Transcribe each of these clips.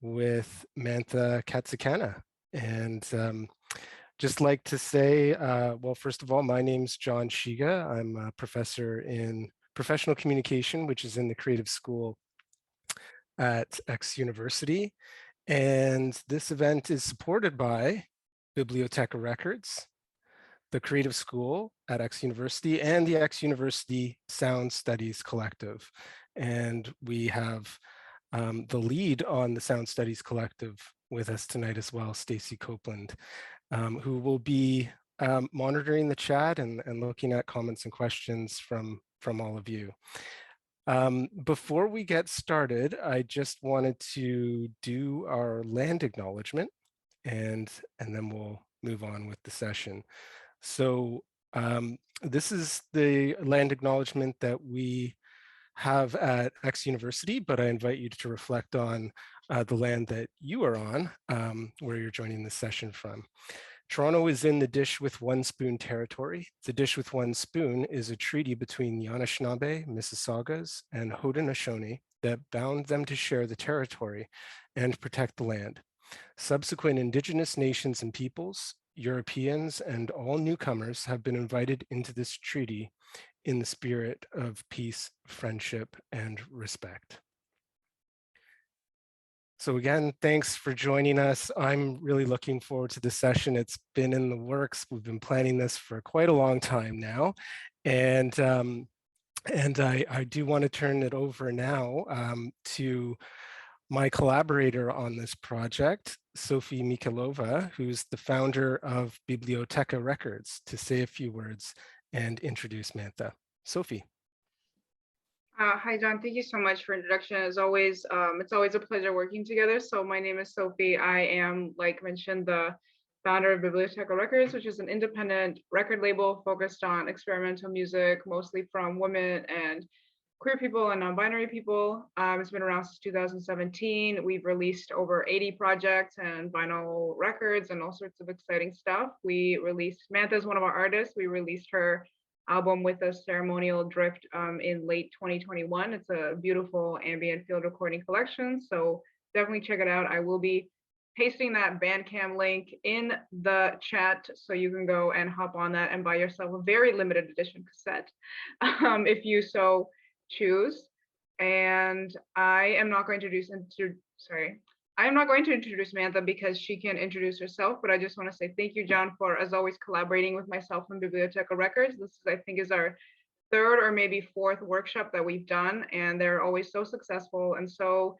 with Mantha Katsikana. And just like to say, well, first of all, my name's John Shiga. I'm a professor in professional communication, which is in the creative school at X University. And this event is supported by Biblioteka Records, the Creative School at X University, and the X University Sound Studies Collective. And we have the lead on the Sound Studies Collective with us tonight as well, Stacy Copeland, who will be monitoring the chat and looking at comments and questions from all of you. Before we get started, I just wanted to do our land acknowledgement, and then we'll move on with the session. So this is the land acknowledgement that we have at X University, but I invite you to reflect on the land that you are on, where you're joining this session from. Toronto is in the Dish with One Spoon territory. The Dish with One Spoon is a treaty between the Anishinaabe, Mississaugas, and Haudenosaunee that bound them to share the territory and protect the land. Subsequent Indigenous nations and peoples, Europeans, and all newcomers have been invited into this treaty in the spirit of peace, friendship, and respect. So again, thanks for joining us. I'm really looking forward to this session. It's been in the works. We've been planning this for quite a long time now. And I do want to turn it over now to my collaborator on this project, Sophie Mikhailova, who's the founder of Biblioteka Records, to say a few words and introduce Mantha. Sophie. Hi, John. Thank you so much for introduction. As always, it's always a pleasure working together. So my name is Sophie. I am, like mentioned, the founder of Biblioteka Records, which is an independent record label focused on experimental music, mostly from women and queer people and non-binary people. It's been around since 2017. We've released over 80 projects and vinyl records and all sorts of exciting stuff. Mantha is one of our artists. We released her album with a ceremonial drift in late 2021. It's a beautiful ambient field recording collection, so definitely check it out. I will be pasting that Bandcamp link in the chat so you can go and hop on that and buy yourself a very limited edition cassette if you so choose. And I am not going to introduce Mantha because she can introduce herself, but I just want to say thank you, John, for, as always, collaborating with myself and Biblioteka Records. This is, I think, is our third or maybe fourth workshop that we've done, and they're always so successful and so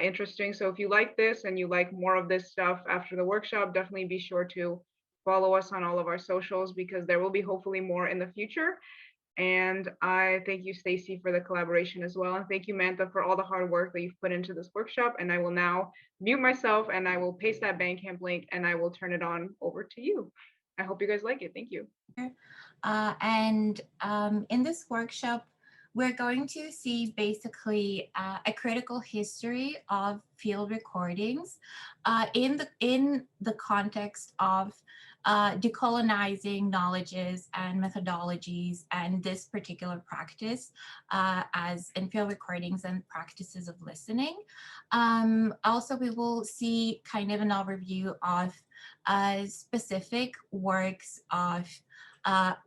interesting. So if you like this and you like more of this stuff after the workshop, definitely be sure to follow us on all of our socials because there will be hopefully more in the future. And I thank you, Stacy, for the collaboration as well. And thank you, Mantha, for all the hard work that you've put into this workshop. And I will now mute myself and I will paste that Bandcamp link and I will turn it on over to you. I hope you guys like it. Thank you. In this workshop, we're going to see basically a critical history of field recordings in the context of decolonizing knowledges and methodologies and this particular practice as in field recordings and practices of listening. Also, we will see kind of an overview of specific works of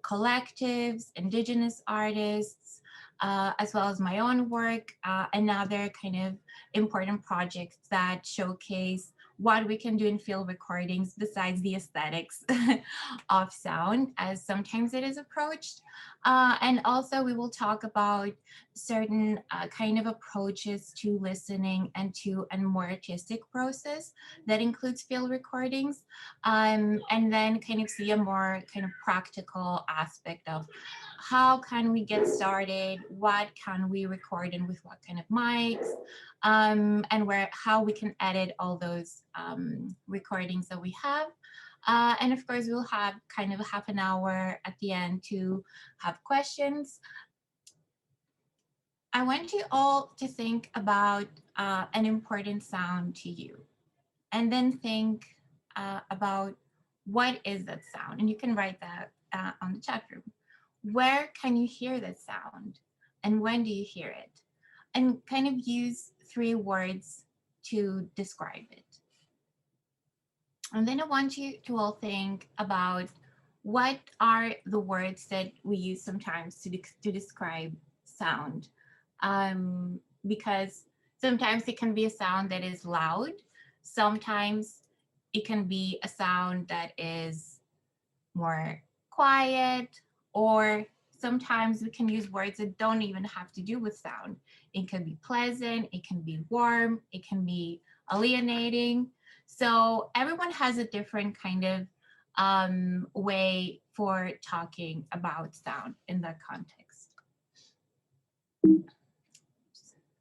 collectives, Indigenous artists, as well as my own work and other kind of important projects that showcase what we can do in field recordings besides the aesthetics of sound, as sometimes it is approached. And also we will talk about certain kind of approaches to listening and to a more artistic process that includes field recordings. And then kind of see a more kind of practical aspect of how can we get started, what can we record and with what kind of mics, and how we can edit all those recordings that we have. And of course, we'll have kind of a half an hour at the end to have questions. I want you all to think about an important sound to you, and then think about what is that sound? And you can write that on the chat room. Where can you hear that sound? And when do you hear it? And kind of use 3 words to describe it. And then I want you to all think about what are the words that we use sometimes to describe sound. Because sometimes it can be a sound that is loud. Sometimes it can be a sound that is more quiet, or sometimes we can use words that don't even have to do with sound. It can be pleasant, it can be warm, it can be alienating. So everyone has a different kind of way for talking about sound in that context.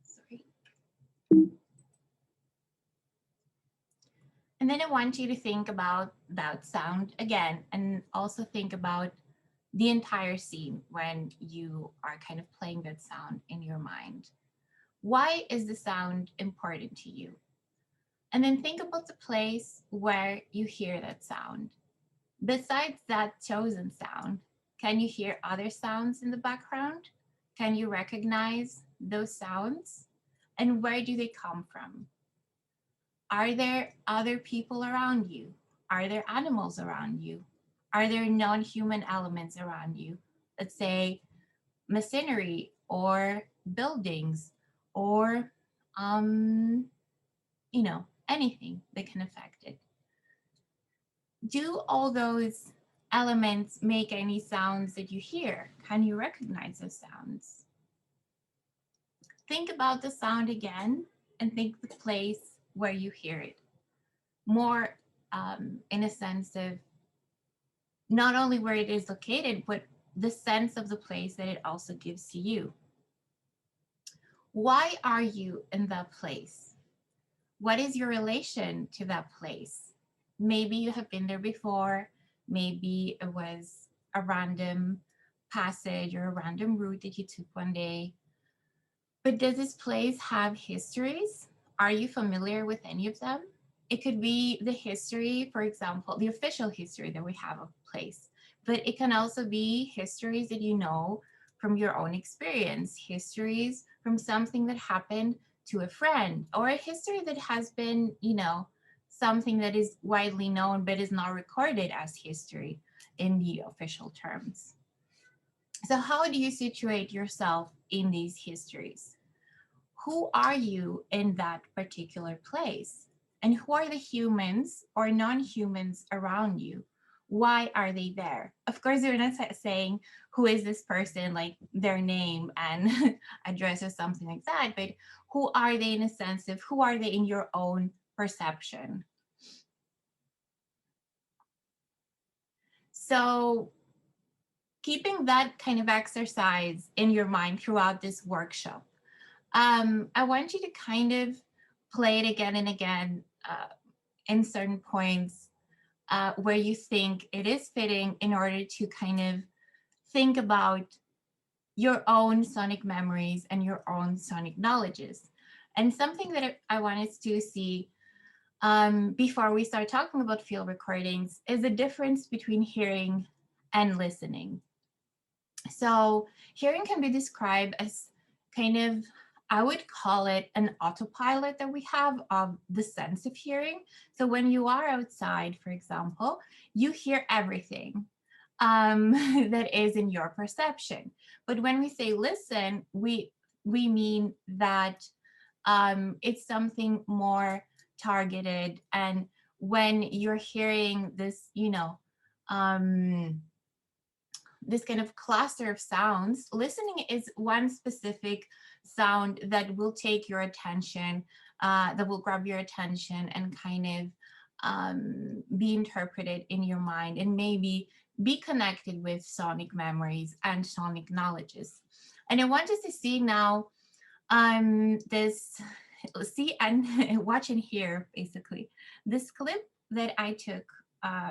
Sorry. And then I want you to think about that sound again, and also think about the entire scene when you are kind of playing that sound in your mind. Why is the sound important to you? And then think about the place where you hear that sound. Besides that chosen sound, can you hear other sounds in the background? Can you recognize those sounds? And where do they come from? Are there other people around you? Are there animals around you? Are there non-human elements around you? Let's say machinery or buildings or, anything that can affect it. Do all those elements make any sounds that you hear? Can you recognize those sounds? Think about the sound again and think the place where you hear it. More in a sense of not only where it is located, but the sense of the place that it also gives to you. Why are you in that place? What is your relation to that place? Maybe you have been there before. Maybe it was a random passage or a random route that you took one day. But does this place have histories? Are you familiar with any of them? It could be the history, for example, the official history that we have of a place, but it can also be histories that you know from your own experience, histories from something that happened to a friend, or a history that has been, something that is widely known but is not recorded as history in the official terms. So how do you situate yourself in these histories? Who are you in that particular place? And who are the humans or non-humans around you? Why are they there? Of course, you're not saying who is this person, like their name and address or something like that, but who are they in a sense of who are they in your own perception? So keeping that kind of exercise in your mind throughout this workshop, I want you to kind of play it again and again in certain points where you think it is fitting in order to kind of think about your own sonic memories and your own sonic knowledges. And something that I want us to see before we start talking about field recordings is the difference between hearing and listening. So hearing can be described as kind of, I would call it an autopilot that we have of the sense of hearing. So when you are outside, for example, you hear everything that is in your perception. But when we say listen, we mean that it's something more targeted. And when you're hearing this, this kind of cluster of sounds, listening is one specific sound that will take your attention, that will grab your attention and kind of be interpreted in your mind and maybe be connected with sonic memories and sonic knowledges. And I want us to see now see and watch and hear basically this clip that I took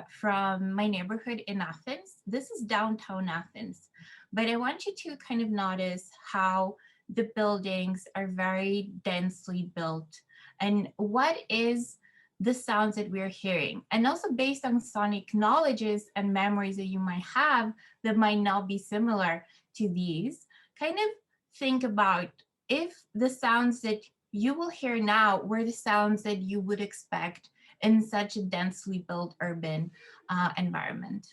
from my neighborhood in Athens. This is downtown Athens, but I want you to kind of notice how the buildings are very densely built and what is the sounds that we're hearing. And also based on sonic knowledges and memories that you might have that might not be similar to these, kind of think about if the sounds that you will hear now were the sounds that you would expect in such a densely built urban environment.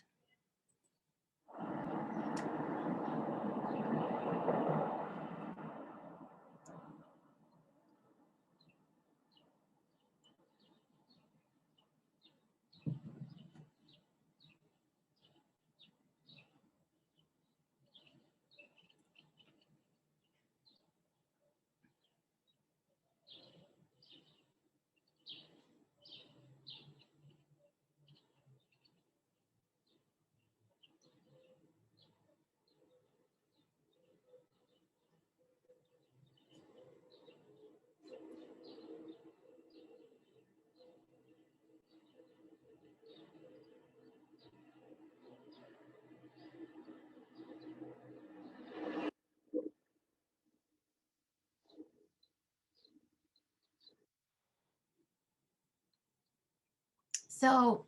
So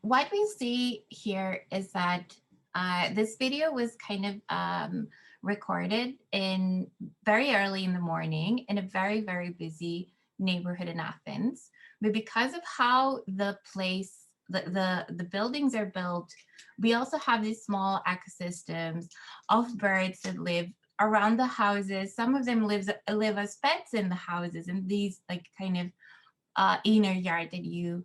what we see here is that this video was kind of recorded in very early in the morning in a very, very busy neighborhood in Athens. But because of how the place, the buildings are built, we also have these small ecosystems of birds that live around the houses. Some of them live as pets in the houses, and these like kind of inner yard that you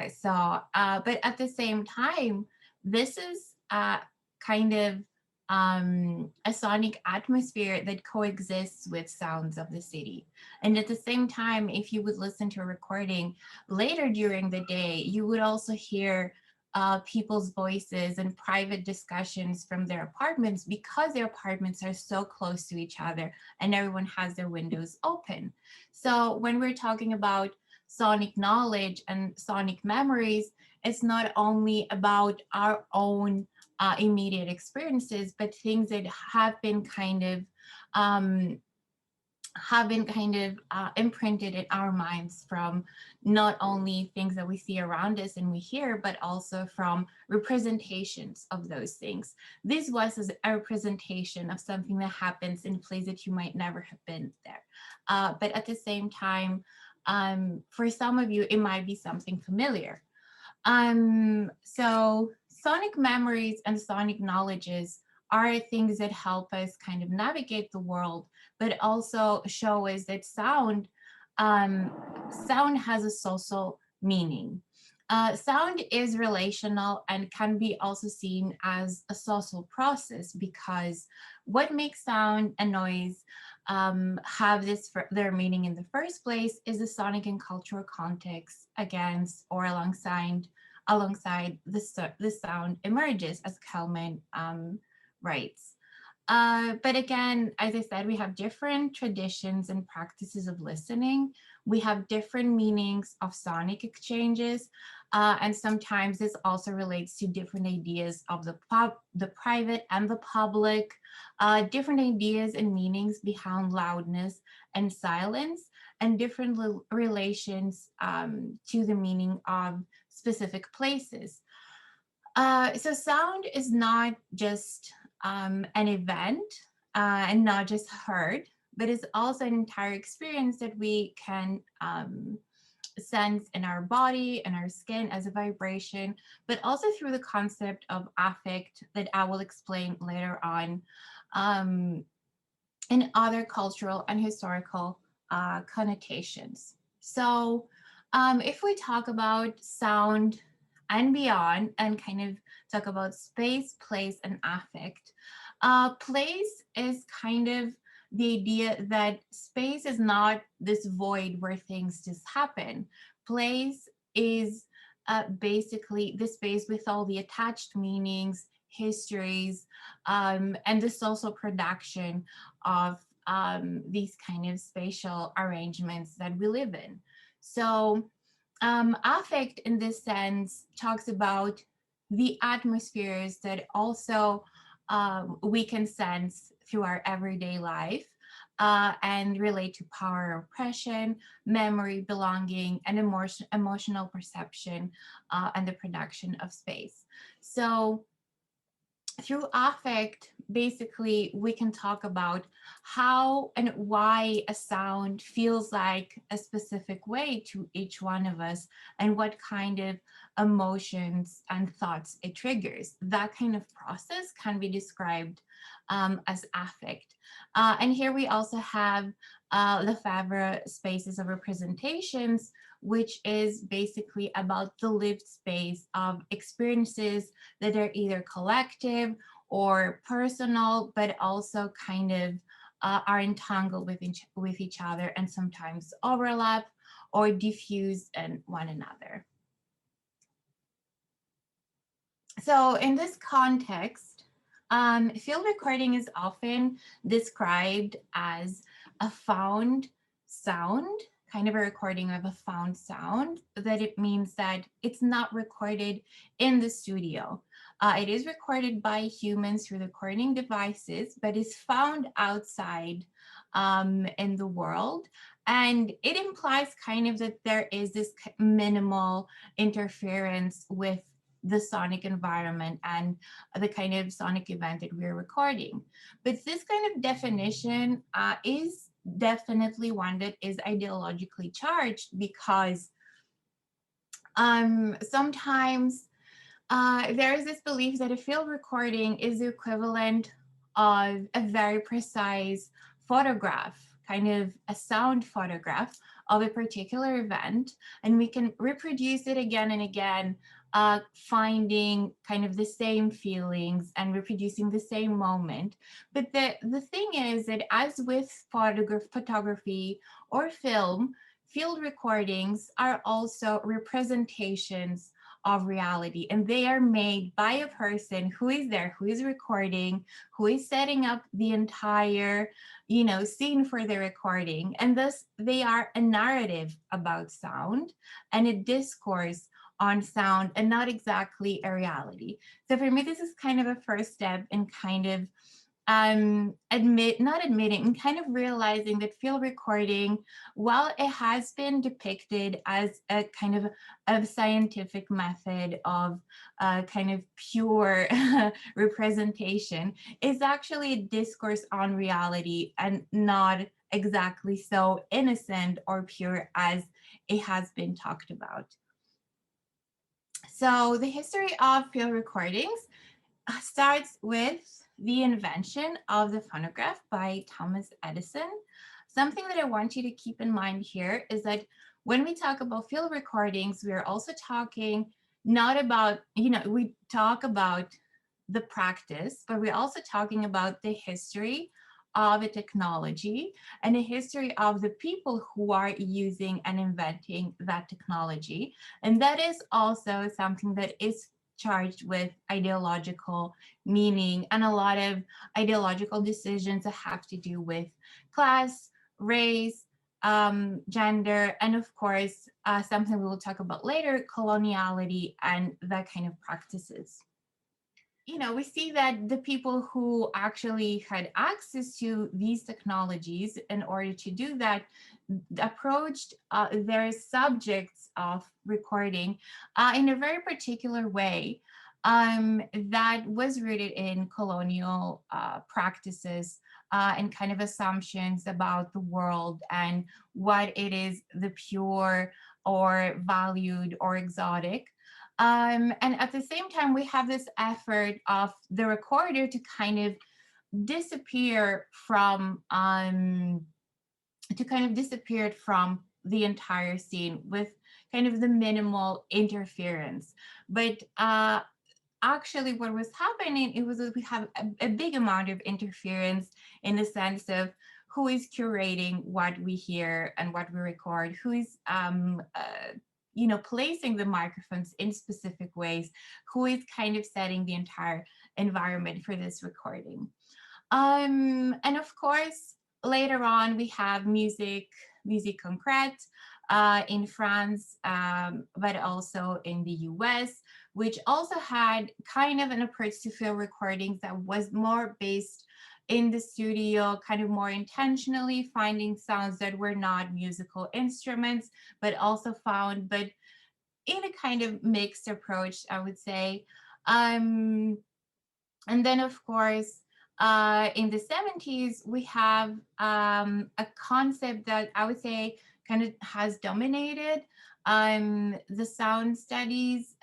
saw. But at the same time, this is kind of a sonic atmosphere that coexists with sounds of the city. And at the same time, if you would listen to a recording later during the day, you would also hear people's voices and private discussions from their apartments, because their apartments are so close to each other and everyone has their windows open. So when we're talking about sonic knowledge and sonic memories, it's not only about our own immediate experiences, but things that have been kind of imprinted in our minds from not only things that we see around us and we hear, but also from representations of those things. This was a representation of something that happens in a place that you might never have been there. But at the same time, for some of you, it might be something familiar. So sonic memories and sonic knowledges are things that help us kind of navigate the world, but also show us that sound has a social meaning. Sound is relational and can be also seen as a social process, because what makes sound and noise have their meaning in the first place is the sonic and cultural context against or alongside the sound emerges, as Kelman writes. But again, as I said, we have different traditions and practices of listening. We have different meanings of sonic exchanges. And sometimes this also relates to different ideas of the private and the public, different ideas and meanings behind loudness and silence, and different relations to the meaning of specific places. So sound is not just an event and not just heard, but it's also an entire experience that we can sense in our body and our skin as a vibration, but also through the concept of affect that I will explain later on in other cultural and historical connotations. So if we talk about sound and beyond and kind of talk about space, place, and affect, place is kind of the idea that space is not this void where things just happen. Place is basically the space with all the attached meanings, histories, and the social production of these kind of spatial arrangements that we live in. So affect in this sense talks about the atmospheres that also we can sense through our everyday life and relate to power, oppression, memory, belonging, and emotional perception and the production of space. So through affect, basically we can talk about how and why a sound feels like a specific way to each one of us, and what kind of emotions and thoughts it triggers. That kind of process can be described as affect. And here we also have Lefebvre spaces of representations, which is basically about the lived space of experiences that are either collective or personal, but also kind of are entangled with each other and sometimes overlap or diffuse in one another. So in this context, field recording is often described as a found sound, kind of a recording of a found sound, that it means that it's not recorded in the studio. It is recorded by humans through recording devices, but is found outside in the world. And it implies kind of that there is this minimal interference with the sonic environment and the kind of sonic event that we're recording. But this kind of definition is definitely one that is ideologically charged, because sometimes there is this belief that a field recording is the equivalent of a very precise photograph, kind of a sound photograph of a particular event, and we can reproduce it again and again, finding kind of the same feelings and reproducing the same moment. But the thing is that, as with photography or film, field recordings are also representations of reality, and they are made by a person who is there, who is recording, who is setting up the entire scene for the recording, and thus they are a narrative about sound and a discourse on sound, and not exactly a reality. So for me, this is kind of a first step in kind of not admitting and kind of realizing that field recording, while it has been depicted as a kind of a scientific method of kind of pure representation, is actually a discourse on reality, and not exactly so innocent or pure as it has been talked about. So the history of field recordings starts with the invention of the phonograph by Thomas Edison. Something that I want you to keep in mind here is that when we talk about field recordings, we are also talking not about, we talk about the practice, but we're also talking about the history of a technology and the history of the people who are using and inventing that technology. And that is also something that is charged with ideological meaning and a lot of ideological decisions that have to do with class, race, gender, and of course, something we will talk about later, coloniality and that kind of practices. We see that the people who actually had access to these technologies in order to do that approached their subjects of recording in a very particular way that was rooted in colonial practices and kind of assumptions about the world and what it is the pure or valued or exotic. And at the same time, we have this effort of the recorder to kind of disappear from the entire scene with kind of the minimal interference. But actually what was happening, it was that we have a big amount of interference in the sense of who is curating what we hear and what we record, who is placing the microphones in specific ways, who is kind of setting the entire environment for this recording. And of course, later on, we have musique concrète in France, but also in the US, which also had kind of an approach to field recordings that was more based in the studio, kind of more intentionally finding sounds that were not musical instruments, but also found, but in a kind of mixed approach, I would say. And then, of course, In the 70s, we have a concept that I would say kind of has dominated the sound studies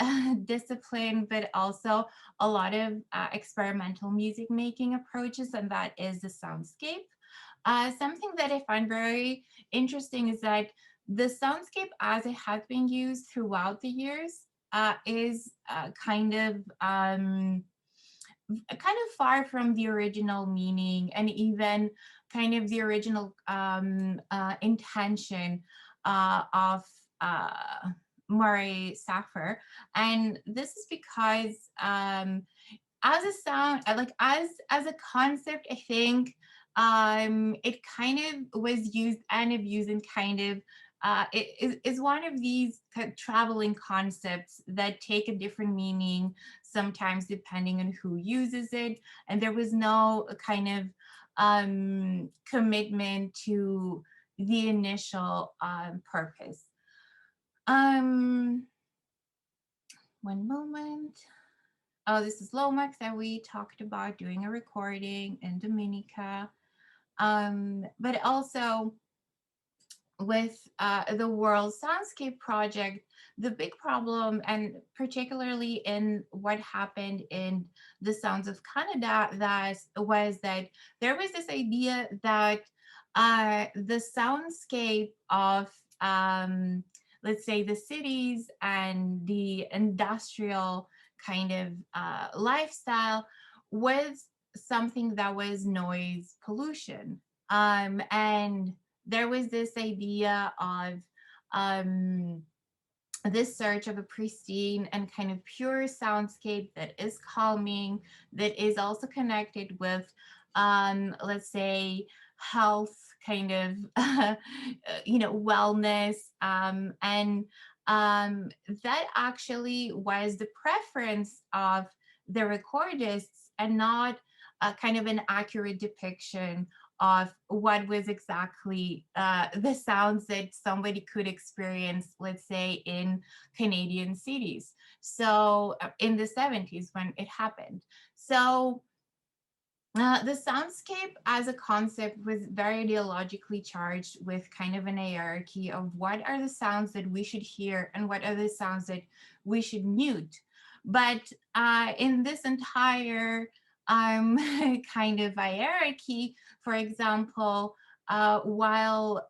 discipline, but also a lot of experimental music making approaches, and that is the soundscape. Something that I find very interesting is that the soundscape, as it has been used throughout the years, is kind of far from the original meaning and even kind of the original intention of Murray Safer. And this is because as a sound, like as a concept, I think it kind of was used and abused and kind of it is one of these kind of traveling concepts that take a different meaning sometimes depending on who uses it, and there was no kind of commitment to the initial purpose. One moment. Oh, this is Lomax that we talked about doing a recording in Dominica. But also with the World Soundscape Project, the big problem, and particularly in what happened in the Sounds of Canada, that was that there was this idea that the soundscape of let's say the cities and the industrial kind of lifestyle was something that was noise pollution. And there was this idea of this search of a pristine and kind of pure soundscape that is calming, that is also connected with, let's say, health, kind of, wellness. And that actually was the preference of the recordists and not kind of an accurate depiction of what was exactly the sounds that somebody could experience, let's say, in Canadian cities. So in the 70s when it happened. So the soundscape as a concept was very ideologically charged with kind of an hierarchy of what are the sounds that we should hear and what are the sounds that we should mute. But in this entire kind of hierarchy, for example, while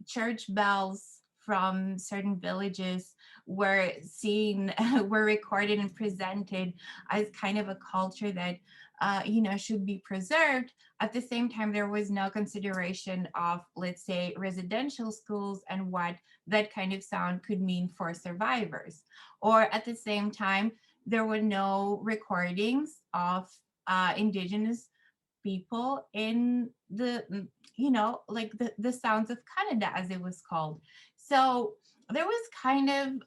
church bells from certain villages were seen, were recorded and presented as kind of a culture that should be preserved. At the same time, there was no consideration of, let's say, residential schools and what that kind of sound could mean for survivors. Or at the same time, there were no recordings of Indigenous people in the, like the Sounds of Canada, as it was called. So there was kind of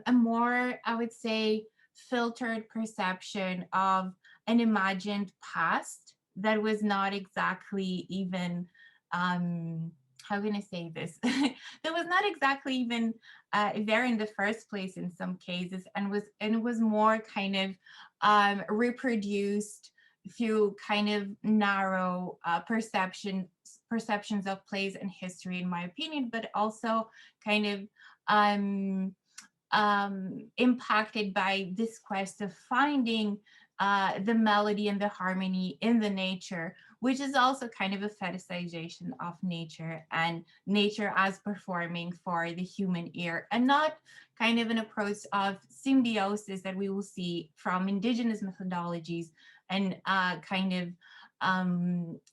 a more, I would say, filtered perception of an imagined past that was not exactly even how can I say this? That was not exactly even there in the first place in some cases, and it was more kind of reproduced through kind of narrow perceptions of place and history, in my opinion, but also kind of impacted by this quest of finding the melody and the harmony in the nature, which is also kind of a fetishization of nature and nature as performing for the human ear, and not kind of an approach of symbiosis that we will see from Indigenous methodologies and kind of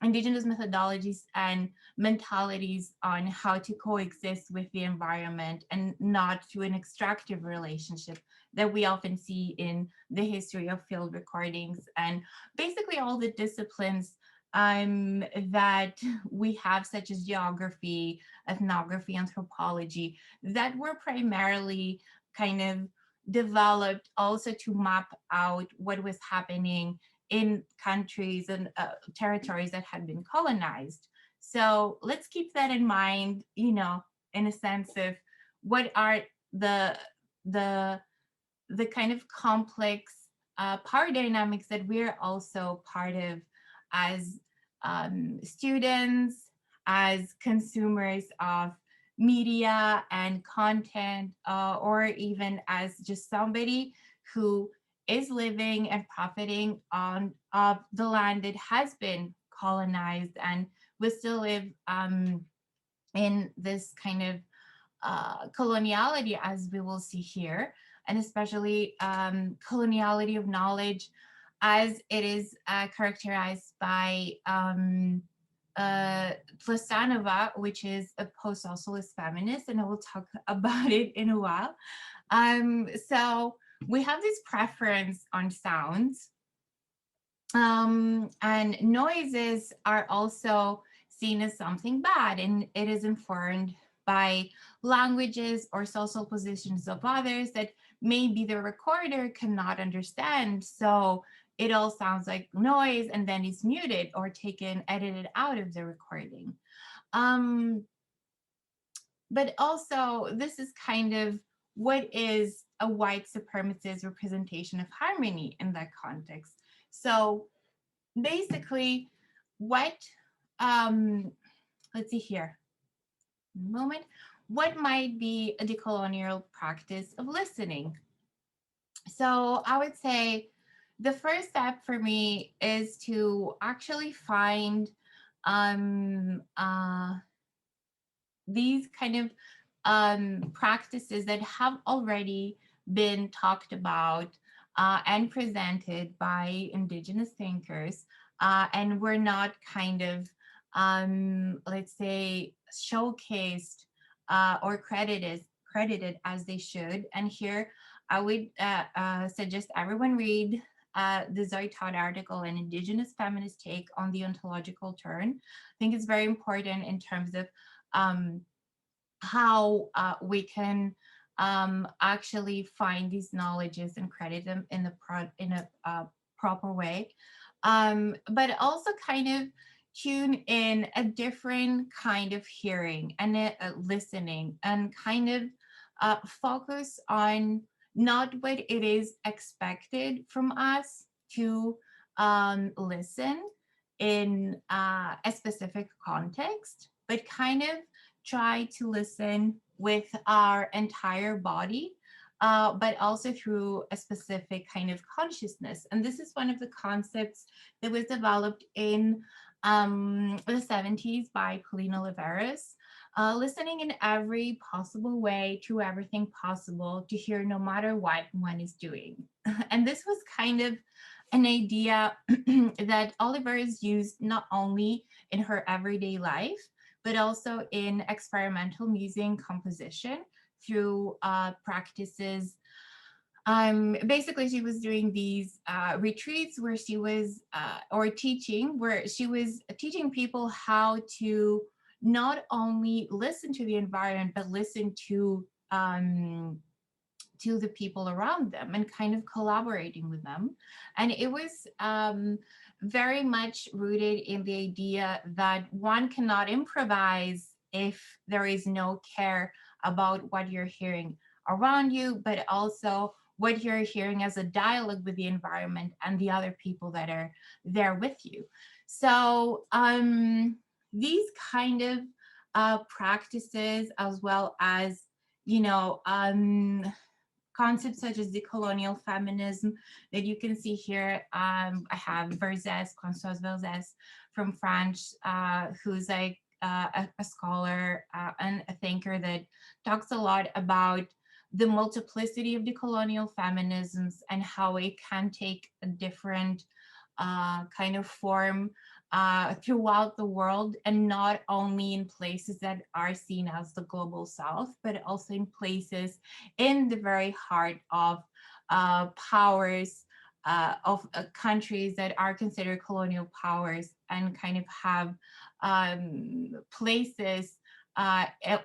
Indigenous methodologies and mentalities on how to coexist with the environment, and not to an extractive relationship that we often see in the history of field recordings and basically all the disciplines that we have, such as geography, ethnography, anthropology, that were primarily kind of developed also to map out what was happening in countries and territories that had been colonized. So let's keep that in mind, in a sense of what are the kind of complex power dynamics that we're also part of as students, as consumers of media and content, or even as just somebody who is living and profiting on of the land that has been colonized, and we still live in this kind of coloniality, as we will see here, and especially coloniality of knowledge, as it is characterized by Tlastanova, which is a post-socialist feminist, and I will talk about it in a while. So we have this preference on sounds, and noises are also seen as something bad, and it is informed by languages or social positions of others that maybe the recorder cannot understand. So it all sounds like noise and then is muted or taken, edited out of the recording. But also, this is kind of what is a white supremacist representation of harmony in that context. So basically, what, let's see here, a moment, what might be a decolonial practice of listening? So I would say the first step for me is to actually find these kind of practices that have already been talked about and presented by Indigenous thinkers, and were not kind of, let's say, showcased or credited as they should. And here I would suggest everyone read the Zoe Todd article, An Indigenous Feminist Take on the Ontological Turn. I think it's very important in terms of how we can actually find these knowledges and credit them in a proper way, but also kind of tune in a different kind of hearing and listening, and kind of focus on not what it is expected from us to listen in a specific context, but kind of try to listen with our entire body, but also through a specific kind of consciousness. And this is one of the concepts that was developed in the 70s by Paulina Oliveros, listening in every possible way, through everything possible, to hear no matter what one is doing. And this was kind of an idea that Oliveros used not only in her everyday life, but also in experimental music composition through practices. Basically, she was doing these retreats where she was, where she was teaching people how to not only listen to the environment, but listen to the people around them, and kind of collaborating with them. And it was very much rooted in the idea that one cannot improvise if there is no care about what you're hearing around you, but also what you're hearing as a dialogue with the environment and the other people that are there with you. So these kind of practices, as well as, concepts such as decolonial feminism that you can see here. I have Françoise Verzès from France, who's like a scholar and a thinker that talks a lot about the multiplicity of decolonial feminisms and how it can take a different kind of form throughout the world, and not only in places that are seen as the global south, but also in places in the very heart of powers of countries that are considered colonial powers, and kind of have places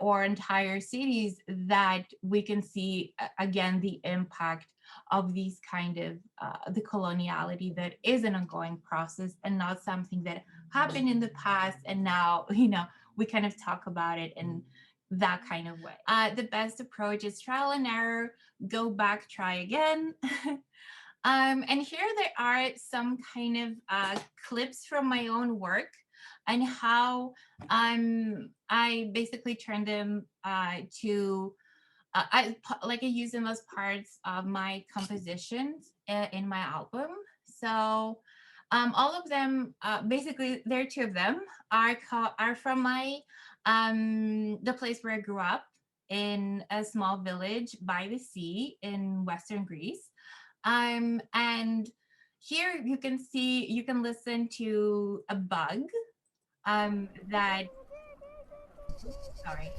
or entire cities that we can see again the impact of these kind of the coloniality that is an ongoing process, and not something that happened in the past and now we kind of talk about it in that kind of way. The best approach is trial and error, go back, try again. And here there are some kind of clips from my own work and how I basically turned them to I use them as parts of my compositions in my album. So all of them, basically, there are two of them are from my the place where I grew up in a small village by the sea in Western Greece. And here you can listen to a bug that, sorry,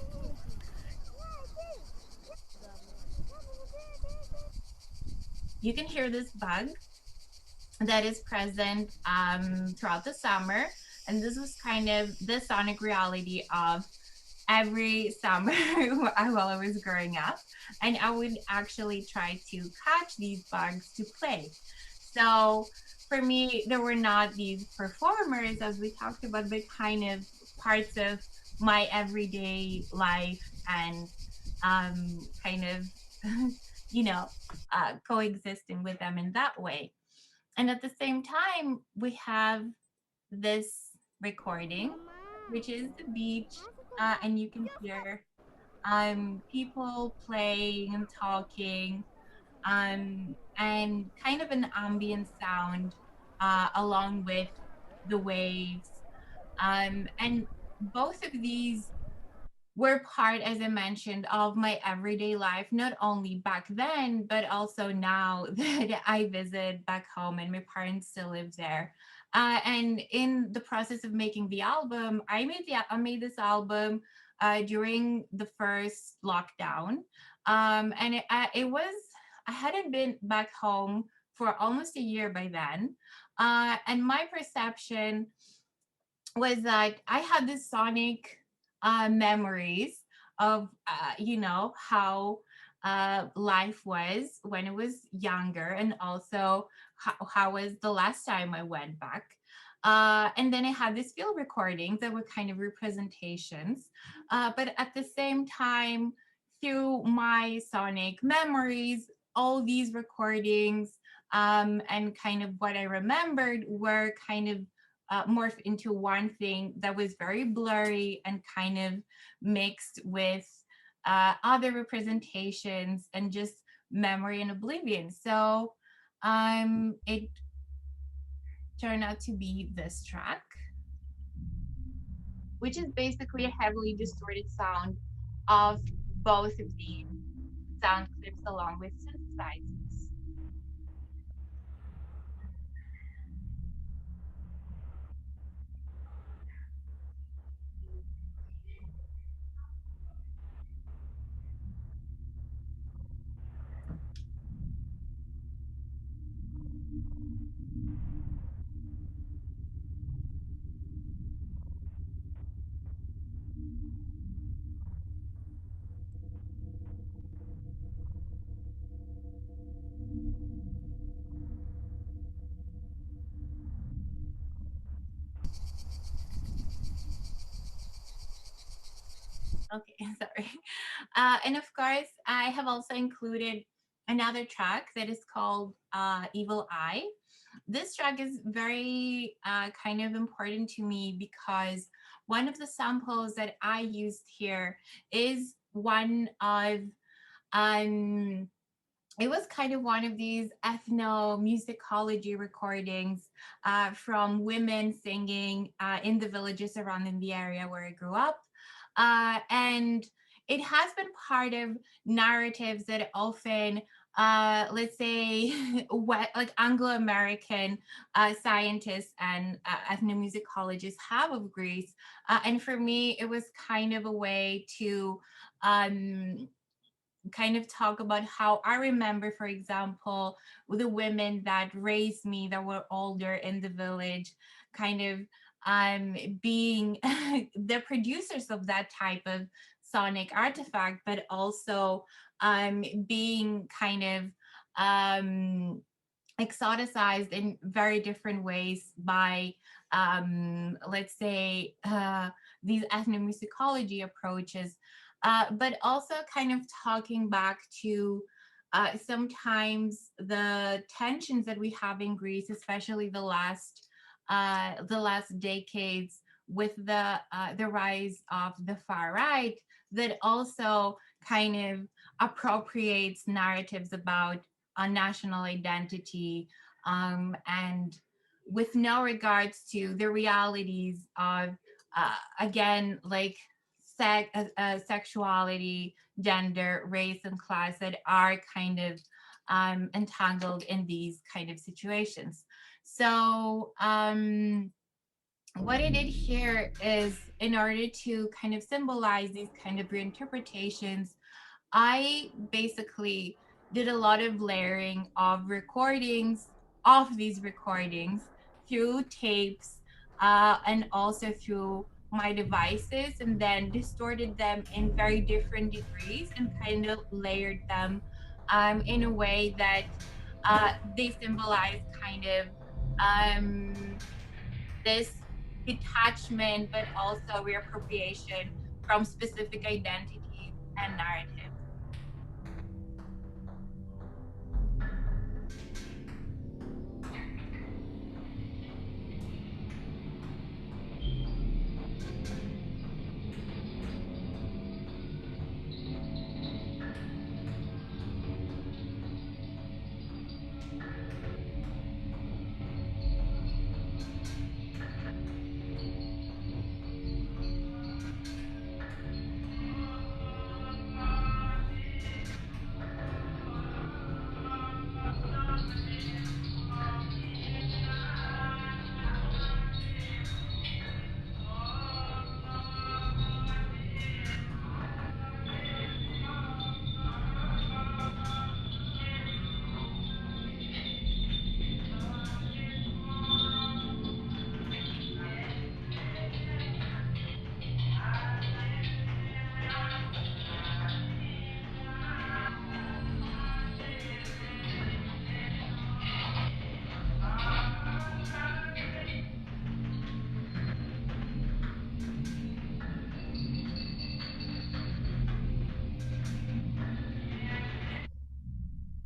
you can hear this bug that is present throughout the summer. And this was kind of the sonic reality of every summer while I was growing up. And I would actually try to catch these bugs to play. So for me, there were not these performers, as we talked about, but kind of parts of my everyday life and kind of, you know, coexisting with them in that way. And at the same time, we have this recording, which is the beach, and you can hear people playing and talking, and kind of an ambient sound along with the waves. And both of these were part, as I mentioned, of my everyday life, not only back then, but also now that I visit back home and my parents still live there. And in the process of making the album, I made this album during the first lockdown, and it was I hadn't been back home for almost a year by then, and my perception was that I had this sonic memories of how life was when I was younger, and also how was the last time I went back. And then I had these field recordings that were kind of representations, but at the same time, through my sonic memories, all these recordings and kind of what I remembered were kind of morphed into one thing that was very blurry and kind of mixed with other representations and just memory and oblivion. So it turned out to be this track, which is basically a heavily distorted sound of both of these sound clips along with synthesizers. Okay, sorry. And of course, I have also included another track that is called Evil Eye. This track is very kind of important to me because one of the samples that I used here is one of um it was kind of one of these ethnomusicology recordings from women singing in the villages around in the area where I grew up. And it has been part of narratives that often, let's say, what like Anglo-American scientists and ethnomusicologists have of Greece. And for me, it was kind of a way to kind of talk about how I remember, for example, the women that raised me that were older in the village, kind of being the producers of that type of sonic artifact, but also being kind of exoticized in very different ways by let's say these ethnomusicology approaches, but also kind of talking back to sometimes the tensions that we have in Greece, especially the last decades, with the rise of the far right, that also kind of appropriates narratives about a national identity, and with no regards to the realities of again, like sexuality, gender, race, and class that are kind of entangled in these kind of situations. So what I did here is, in order to kind of symbolize these kind of reinterpretations, I basically did a lot of layering of recordings of these recordings through tapes, and also through my devices, and then distorted them in very different degrees and kind of layered them in a way that they symbolize kind of um, this detachment, but also reappropriation from specific identities and narratives.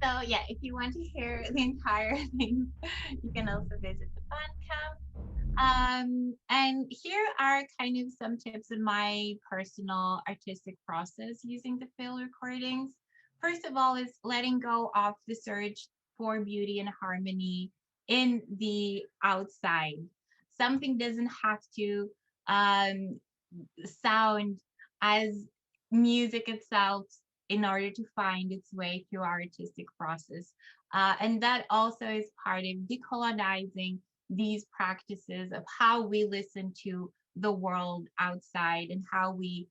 So yeah, if you want to hear the entire thing, you can also visit the Bandcamp. And here are kind of some tips in my personal artistic process using the field recordings. First of all, is letting go of the search for beauty and harmony in the outside. Something doesn't have to um, sound as music itself in order to find its way through our artistic process. And that also is part of decolonizing these practices of how we listen to the world outside, and how we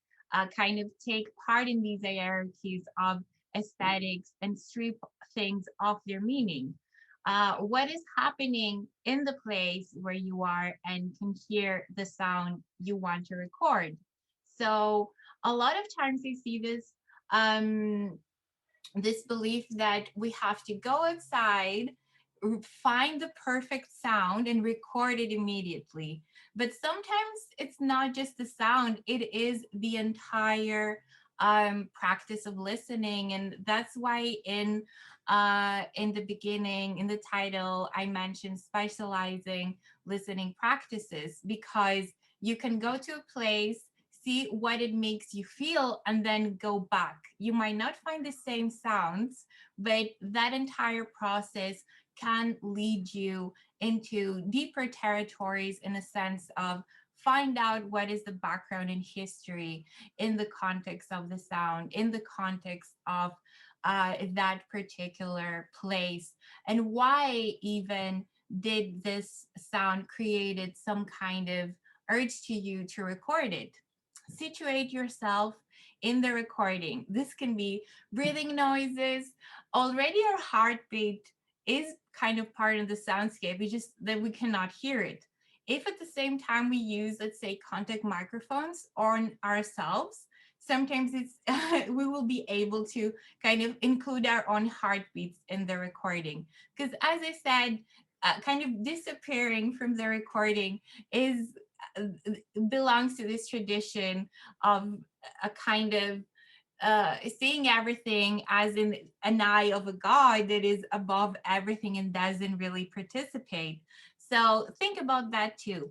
kind of take part in these hierarchies of aesthetics and strip things of their meaning. What is happening in the place where you are and can hear the sound you want to record. So a lot of times I see um, this belief that we have to go outside, find the perfect sound and record it immediately. But sometimes it's not just the sound, it is the entire practice of listening. And that's why in the beginning, in the title, I mentioned spatializing listening practices, because you can go to a place, see what it makes you feel, and then go back. You might not find the same sounds, but that entire process can lead you into deeper territories, in a sense of find out what is the background and history in the context of the sound, in the context of that particular place, and why even did this sound created some kind of urge to you to record it. Situate yourself in the recording. This can be breathing noises. Already our heartbeat is kind of part of the soundscape. It's just that we cannot hear it. If at the same time we use, let's say, contact microphones on ourselves, sometimes it's we will be able to kind of include our own heartbeats in the recording. Because as I said, kind of disappearing from the recording is belongs to this tradition of a kind of seeing everything as in an eye of a god that is above everything and doesn't really participate. So think about that too.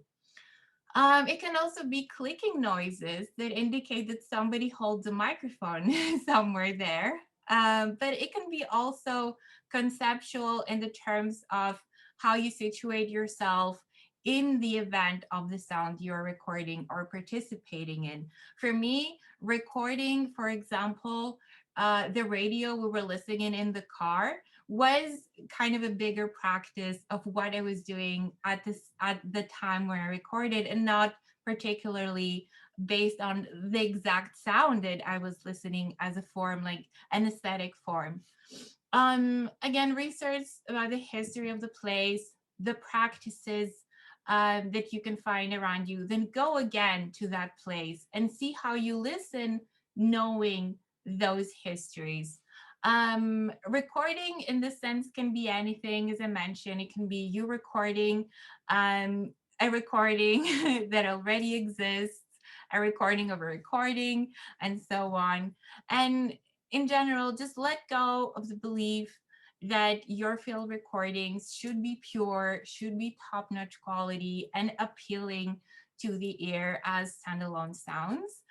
It can also be clicking noises that indicate that somebody holds a microphone somewhere there. But it can be also conceptual in the terms of how you situate yourself in the event of the sound you're recording or participating in. For me, recording, for example, the radio we were listening in the car was kind of a bigger practice of what I was doing at the time when I recorded, and not particularly based on the exact sound that I was listening as a form, like an aesthetic form. Again, research about the history of the place, the practices that you can find around you, then go again to that place and see how you listen, knowing those histories. Recording in this sense can be anything, as I mentioned. It can be you recording a recording that already exists, a recording of a recording, and so on. And in general, just let go of the belief that your field recordings should be pure, should be top-notch quality, and appealing to the ear as standalone sounds.